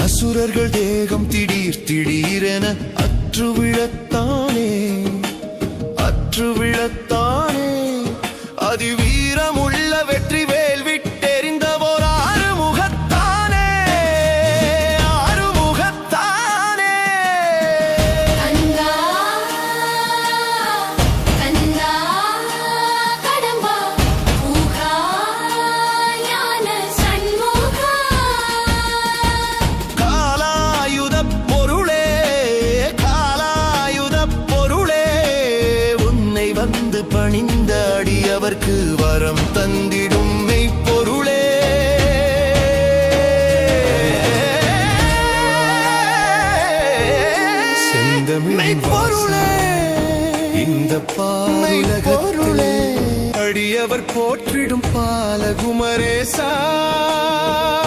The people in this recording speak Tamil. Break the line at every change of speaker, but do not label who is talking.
அசுரர்கள் தேகம் திடீர் திடீரென அற்றுவிழத்தானே அதிவீரமுள்ள வெற்றி வேல் விட்டெறிந்தவோர் ஆறுமுகத்தானே
கந்தா கந்தா கடம்பா ஊகா ஞான சண்முகா
காலாயுதப் பொருளே உன்னை வந்து பணிந்த அடியவர்க்கு வரம் தந்திடும் மெய்ப்பொருளே மெய்ப்பொருளே இந்த பாலுலகத்திலே அடியவர் போற்றிடும் பாலகுமரேசா